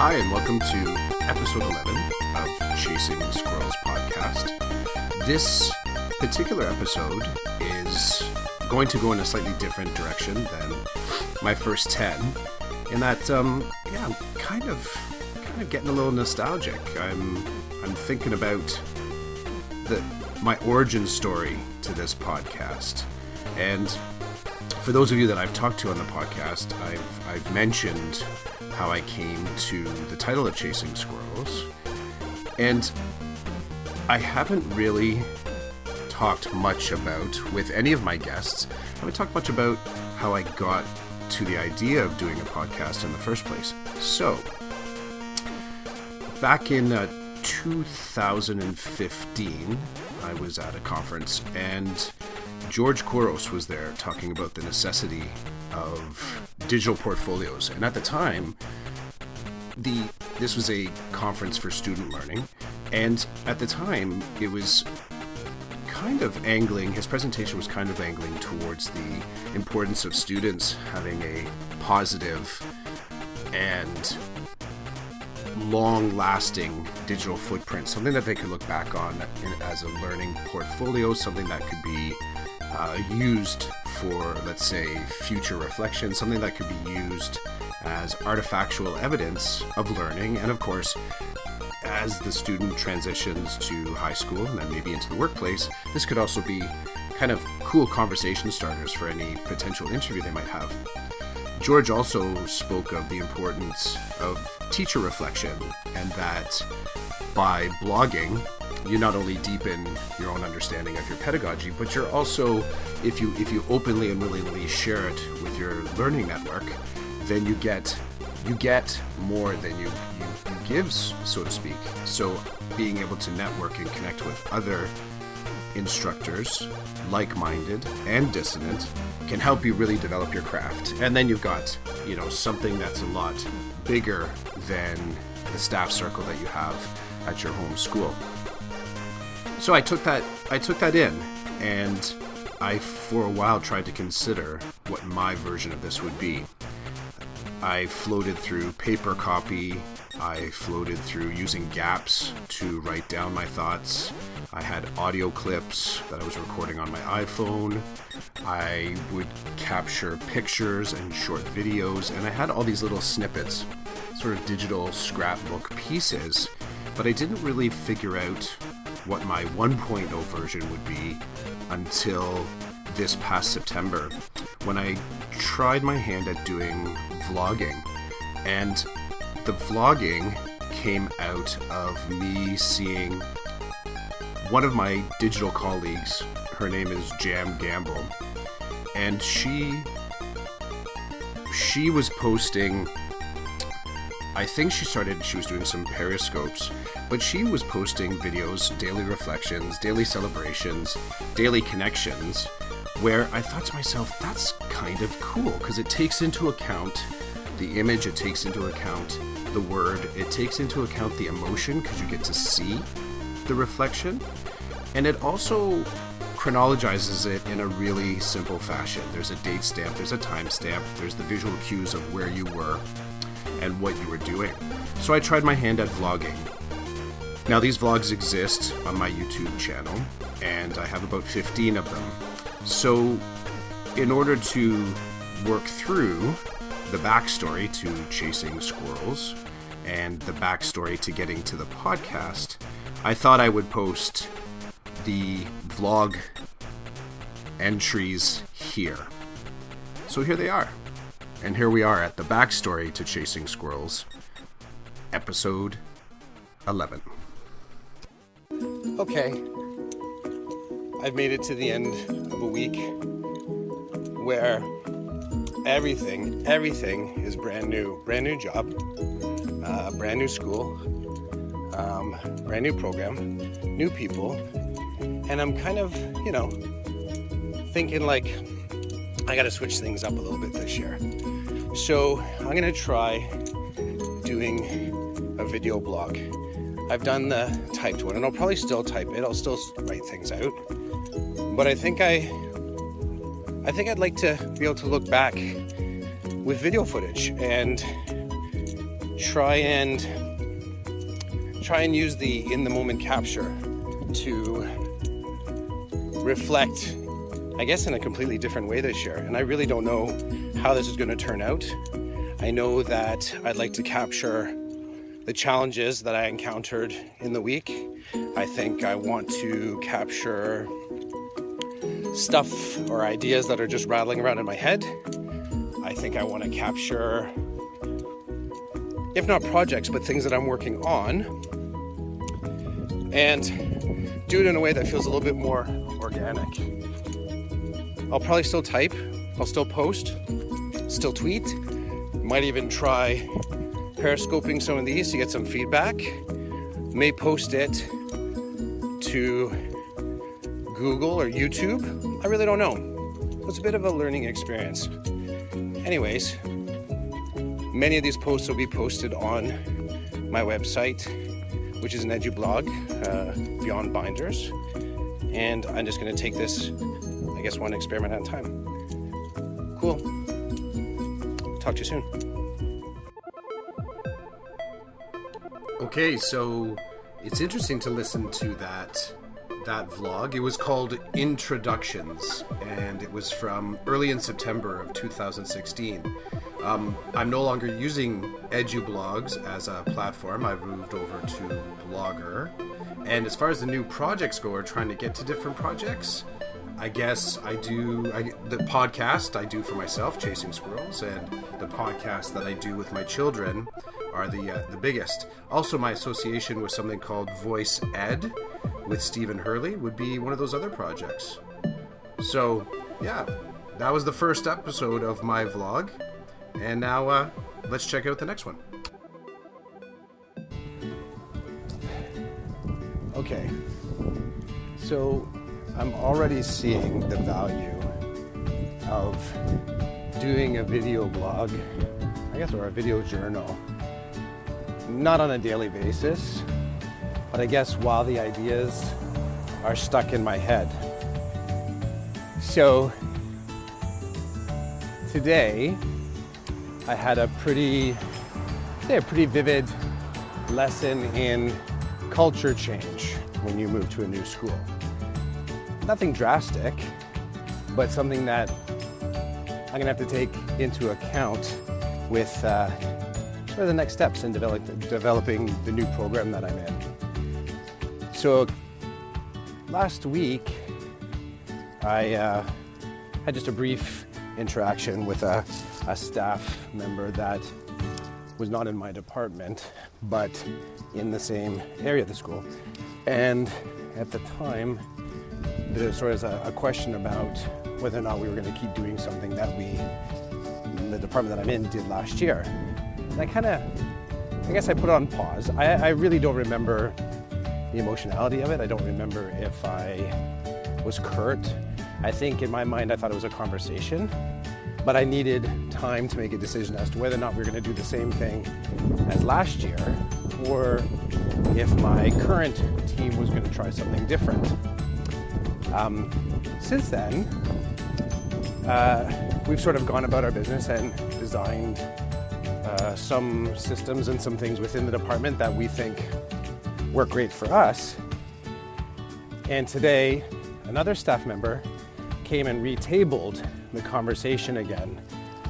Hi, and welcome to episode 11 of Chasing Squirrels Podcast. This particular episode is going to go in a slightly different direction than my first 10, in that, I'm kind of getting a little nostalgic. I'm thinking about my origin story to this podcast, and for those of you that I've talked to on the podcast, I've mentioned how I came to the title of Chasing Squirrels, and I haven't really talked much about, with any of my guests, I haven't talked much about how I got to the idea of doing a podcast in the first place. So, back in 2015, I was at a conference, and George Couros was there talking about the necessity of digital portfolios. And at the time, this was a conference for student learning. And at the time, it was kind of angling, his presentation was kind of angling towards the importance of students having a positive and long-lasting digital footprint, something that they could look back on as a learning portfolio, something that could be used for, let's say, future reflection, something that could be used as artifactual evidence of learning. And of course, as the student transitions to high school and then maybe into the workplace, this could also be kind of cool conversation starters for any potential interview they might have. George also spoke of the importance of teacher reflection, and that by blogging, you not only deepen your own understanding of your pedagogy, but you're also, if you openly and willingly share it with your learning network, then you get more than you give, so to speak. So being able to network and connect with other instructors, like-minded and dissonant, can help you really develop your craft. And then you've got, something that's a lot bigger than the staff circle that you have at your home school. So I took that in, and I, for a while, tried to consider what my version of this would be. I floated through paper copy. I floated through using gaps to write down my thoughts. I had audio clips that I was recording on my iPhone. I would capture pictures and short videos, and I had all these little snippets, sort of digital scrapbook pieces, but I didn't really figure out what my 1.0 version would be until this past September, when I tried my hand at doing vlogging. And the vlogging came out of me seeing one of my digital colleagues. Her name is Jam Gamble, and she was posting, I think she was doing some periscopes, but she was posting videos, daily reflections, daily celebrations, daily connections, where I thought to myself, that's kind of cool, because it takes into account the image, it takes into account the word, it takes into account the emotion, because you get to see the reflection, and it also chronologizes it in a really simple fashion. There's a date stamp, there's a time stamp, there's the visual cues of where you were and what you were doing. So I tried my hand at vlogging. Now, these vlogs exist on my YouTube channel, and I have about 15 of them. So in order to work through the backstory to Chasing Squirrels and the backstory to getting to the podcast, I thought I would post the vlog entries here. So here they are. And here we are at the backstory to Chasing Squirrels, episode 11. Okay, I've made it to the end of a week where everything is brand new. Brand new job, brand new school, brand new program, new people, and I'm kind of, thinking like, I gotta switch things up a little bit this year. So I'm gonna try doing a video blog. I've done the typed one, and I'll probably still type it. I'll still write things out. But I think I'd like to be able to look back with video footage and try and use the in-the-moment capture to reflect, I guess, in a completely different way this year. And I really don't know how this is going to turn out. I know that I'd like to capture the challenges that I encountered in the week. I think I want to capture stuff or ideas that are just rattling around in my head. I think I want to capture, if not projects, but things that I'm working on, and do it in a way that feels a little bit more organic. I'll probably still type, I'll still post, still tweet, might even try periscoping some of these to get some feedback. May post it to Google or YouTube. I really don't know. It's a bit of a learning experience. Anyways, many of these posts will be posted on my website, which is an EduBlog, Beyond Binders. And I'm just going to take this, I guess, one experiment at a time. Cool. Talk to you soon. Okay, so it's interesting to listen to that vlog. It was called Introductions, and it was from early in September of 2016. I'm no longer using EduBlogs as a platform. I've moved over to Blogger. And as far as the new projects go, or trying to get to different projects, I guess the podcast I do for myself, Chasing Squirrels, and the podcast that I do with my children are the biggest. Also, my association with something called Voice Ed with Stephen Hurley would be one of those other projects. So, yeah, that was the first episode of my vlog. And now, let's check out the next one. Okay, so I'm already seeing the value of doing a video blog, I guess, or a video journal. Not on a daily basis, but I guess while the ideas are stuck in my head. So today I had a pretty vivid lesson in culture change when you move to a new school. Nothing drastic, but something that I'm gonna have to take into account with sort of the next steps in developing the new program that I'm in. So last week, I had just a brief interaction with a staff member that was not in my department, but in the same area of the school. And at the time, there was sort of a question about whether or not we were going to keep doing something that we, in the department that I'm in, did last year. And I guess I put it on pause. I really don't remember the emotionality of it. I don't remember if I was curt. I think in my mind, I thought it was a conversation, but I needed time to make a decision as to whether or not we were going to do the same thing as last year, or if my current team was going to try something different. Since then, we've sort of gone about our business and designed some systems and some things within the department that we think work great for us. And today, another staff member came and retabled the conversation again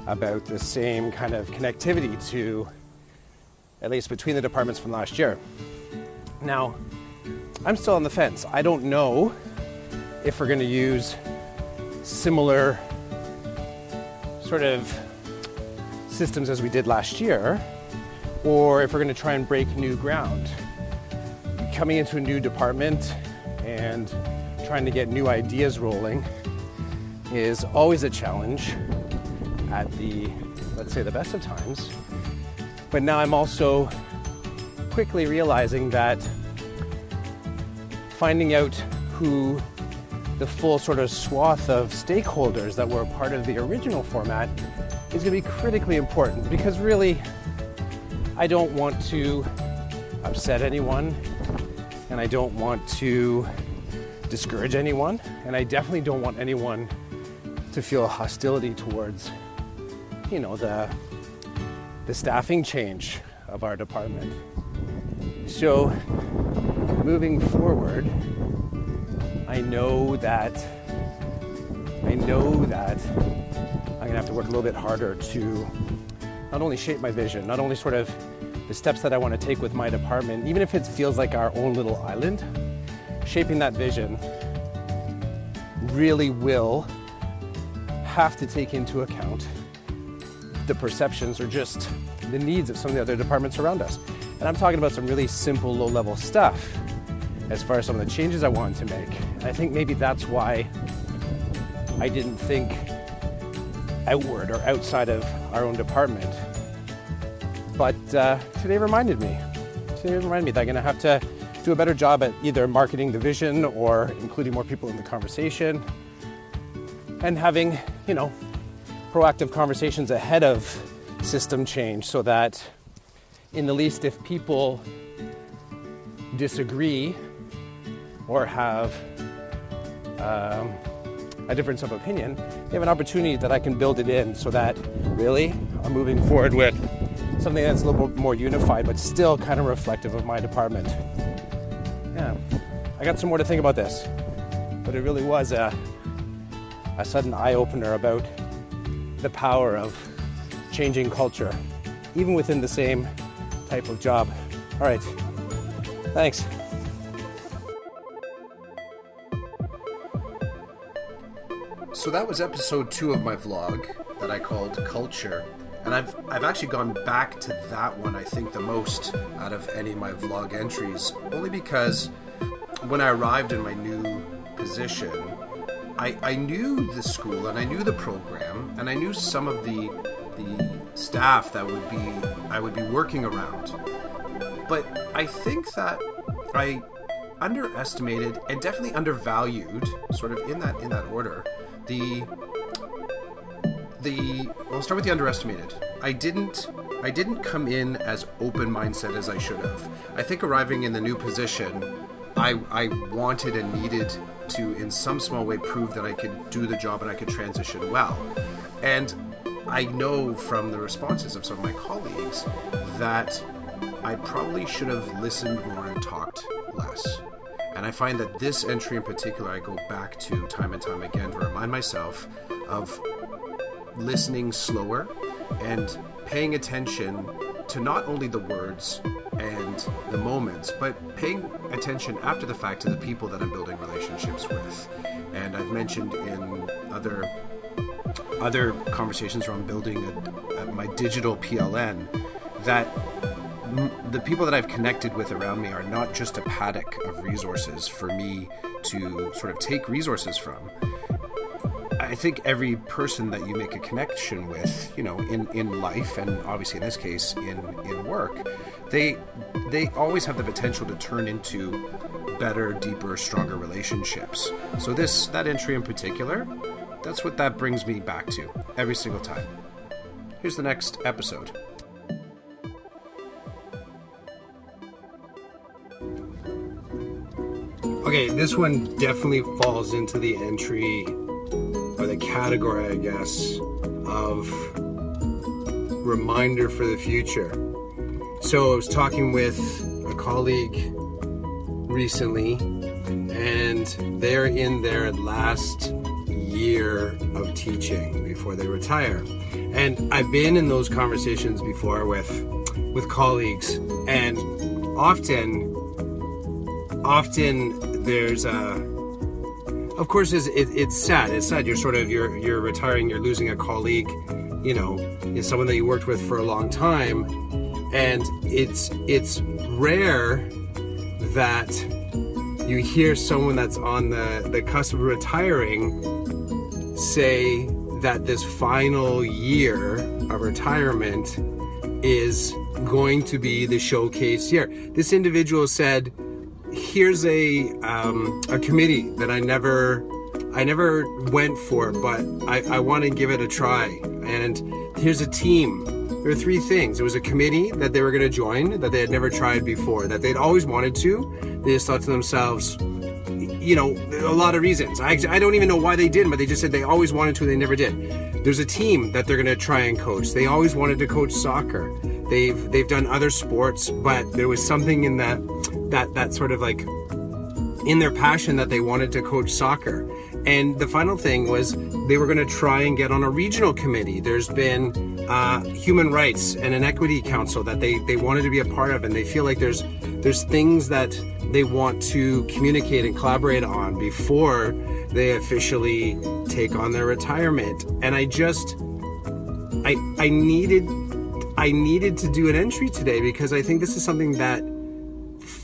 about the same kind of connectivity to, at least between the departments from last year. Now, I'm still on the fence. I don't know if we're going to use similar sort of systems as we did last year, or if we're going to try and break new ground. Coming into a new department and trying to get new ideas rolling is always a challenge at the, let's say, the best of times. But now I'm also quickly realizing that finding out who the full sort of swath of stakeholders that were a part of the original format is going to be critically important, because really I don't want to upset anyone, and I don't want to discourage anyone, and I definitely don't want anyone to feel hostility towards, the staffing change of our department. So moving forward, I know that I'm going to have to work a little bit harder to not only shape my vision, not only sort of the steps that I want to take with my department, even if it feels like our own little island, shaping that vision really will have to take into account the perceptions or just the needs of some of the other departments around us. And I'm talking about some really simple, low-level stuff as far as some of the changes I want to make. And I think maybe that's why I didn't think outward or outside of our own department. But today reminded me that I'm going to have to do a better job at either marketing the vision or including more people in the conversation and having, proactive conversations ahead of system change so that in the least if people disagree or have a difference of opinion, they have an opportunity that I can build it in so that really I'm moving forward with something that's a little bit more unified but still kind of reflective of my department. Yeah, I got some more to think about this, but it really was a sudden eye-opener about the power of changing culture, even within the same type of job. All right, thanks. So that was episode 2 of my vlog that I called Culture. And I've actually gone back to that one, I think, the most out of any of my vlog entries, only because when I arrived in my new position, I knew the school and I knew the program and I knew some of the staff that I would be working around. But I think that I underestimated and definitely undervalued, sort of in that order, I'll start with the underestimated. I didn't come in as open mindset as I should have. I think arriving in the new position, I wanted and needed to, in some small way, prove that I could do the job and I could transition well. And I know from the responses of some of my colleagues that I probably should have listened more and talked less. And I find that this entry in particular, I go back to time and time again to remind myself of listening slower and paying attention to not only the words and the moments, but paying attention after the fact to the people that I'm building relationships with. And I've mentioned in other conversations around building my digital PLN that the people that I've connected with around me are not just a paddock of resources for me to sort of take resources from. I think every person that you make a connection with, in life, and obviously in this case in work, they always have the potential to turn into better, deeper, stronger relationships. So that entry in particular, that's what that brings me back to every single time. Here's the next episode. Okay, this one definitely falls into the entry or the category, I guess, of reminder for the future. So I was talking with a colleague recently, and they're in their last year of teaching before they retire. And I've been in those conversations before with colleagues, and often there's of course it's sad. It's sad. You're retiring. You're losing a colleague. Is someone that you worked with for a long time, and it's rare that you hear someone that's on the cusp of retiring say that this final year of retirement is going to be the showcase year. This individual said, here's a committee that I never went for, but I want to give it a try. And here's a team. There are 3 things. It was a committee that they were going to join that they had never tried before, that they'd always wanted to. They just thought to themselves, a lot of reasons. I don't even know why they didn't, but they just said they always wanted to and they never did. There's a team that they're going to try and coach. They always wanted to coach soccer. they've done other sports, but there was something in that sort of like in their passion that they wanted to coach soccer. And the final thing was they were going to try and get on a regional committee. There's been human rights and an equity council that they wanted to be a part of, and they feel like there's things that they want to communicate and collaborate on before they officially take on their retirement. And I needed to do an entry today because I think this is something that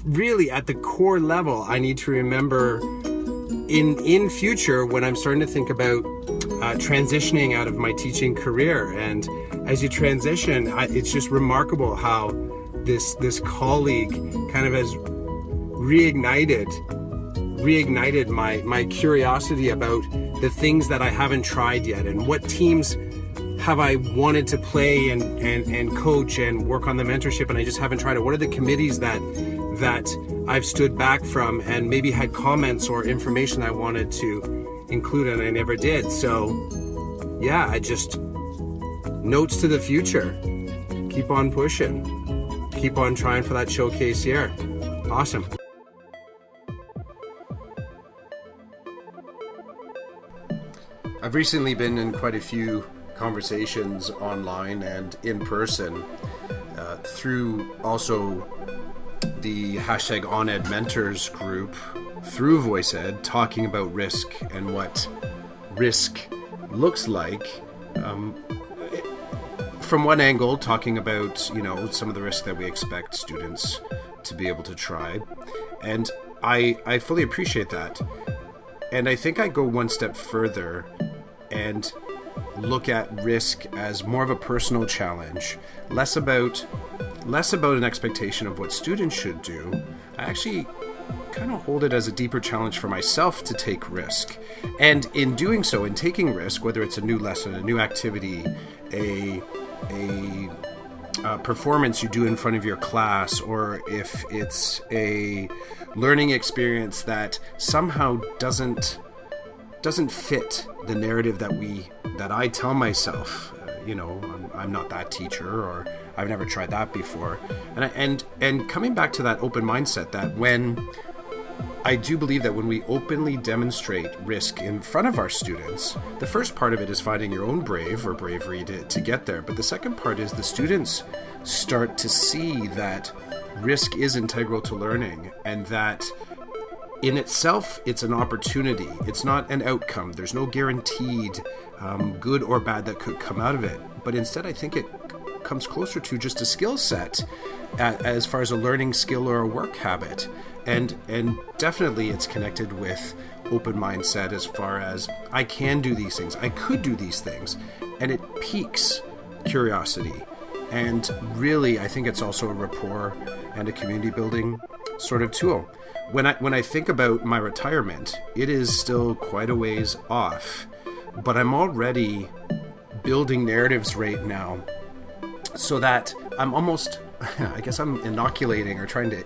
really at the core level I need to remember in future when I'm starting to think about transitioning out of my teaching career. And as you transition, it's just remarkable how this colleague kind of has reignited my curiosity about the things that I haven't tried yet, and what teams have I wanted to play and coach and work on the mentorship, and I just haven't tried it. What are the committees that I've stood back from and maybe had comments or information I wanted to include and I never did? So yeah, I just, notes to the future. Keep on pushing. Keep on trying for that showcase year. Awesome. I've recently been in quite a few conversations online and in person through also the hashtag OnEdMentors group, through VoiceEd, talking about risk and what risk looks like. From one angle, talking about, some of the risk that we expect students to be able to try. And I fully appreciate that. And I think I go one step further and look at risk as more of a personal challenge, less about an expectation of what students should do. I actually kind of hold it as a deeper challenge for myself to take risk. And in doing so, in taking risk, whether it's a new lesson, a new activity, a performance you do in front of your class, or if it's a learning experience that somehow doesn't fit the narrative that I tell myself, I'm not that teacher, or I've never tried that before. And coming back to that open mindset, that when I do believe that when we openly demonstrate risk in front of our students, the first part of it is finding your own bravery to get there. But the second part is the students start to see that risk is integral to learning, and that in itself, it's an opportunity. It's not an outcome. There's no guaranteed good or bad that could come out of it. But instead, I think it comes closer to just a skill set as far as a learning skill or a work habit. And definitely it's connected with open mindset as far as I can do these things. I could do these things. And it piques curiosity. And really, I think it's also a rapport and a community building sort of tool. When I think about my retirement, it is still quite a ways off, but I'm already building narratives right now so that I'm almost, I guess I'm inoculating or trying to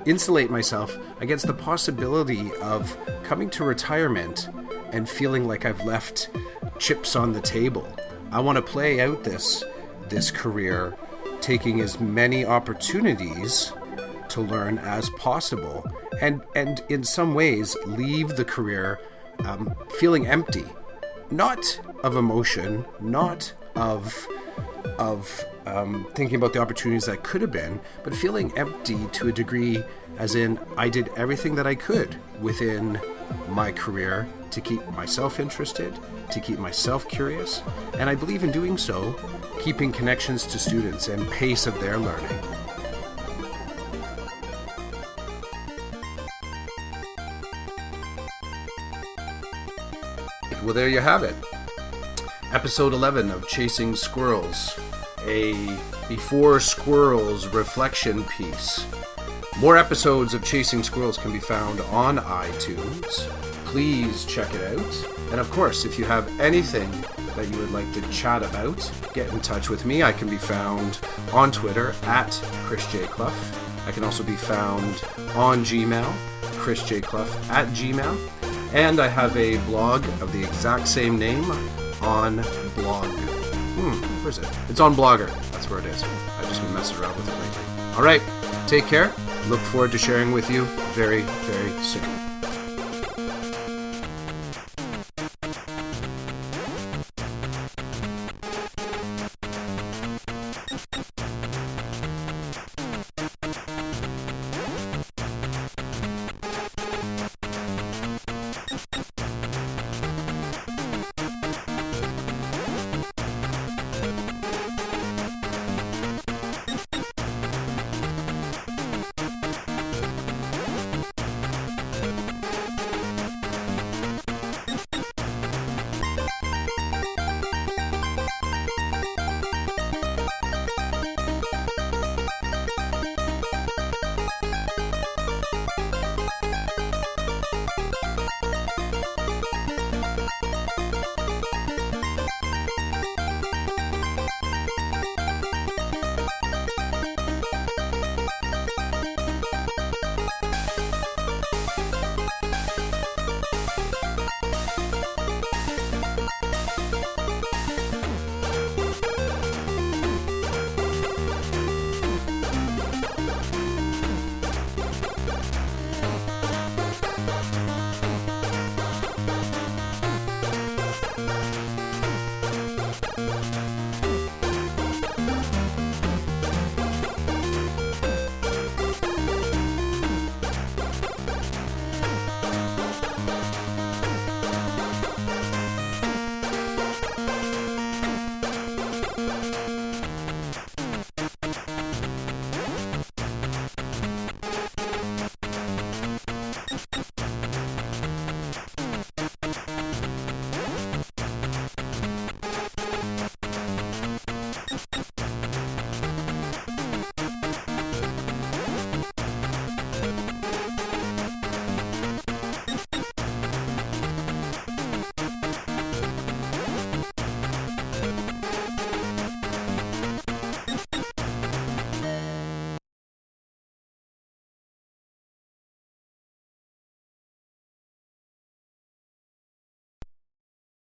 insulate myself against the possibility of coming to retirement and feeling like I've left chips on the table. I want to play out this career, taking as many opportunities to learn as possible, and in some ways leave the career feeling empty, not of emotion, not of thinking about the opportunities that could have been, but feeling empty to a degree, as in I did everything that I could within my career to keep myself interested, to keep myself curious, and I believe in doing so, keeping connections to students and pace of their learning. Well, there you have it. Episode 11 of Chasing Squirrels, a Before Squirrels reflection piece. More episodes of Chasing Squirrels can be found on iTunes. Please check it out. And of course, if you have anything that you would like to chat about, get in touch with me. I can be found on Twitter at ChrisJClough. I can also be found on Gmail, ChrisJClough@gmail. And I have a blog of the exact same name on Blog. Where's it? It's on Blogger. That's where it is. I've just been messing around with it lately. All right, take care. Look forward to sharing with you very, very soon.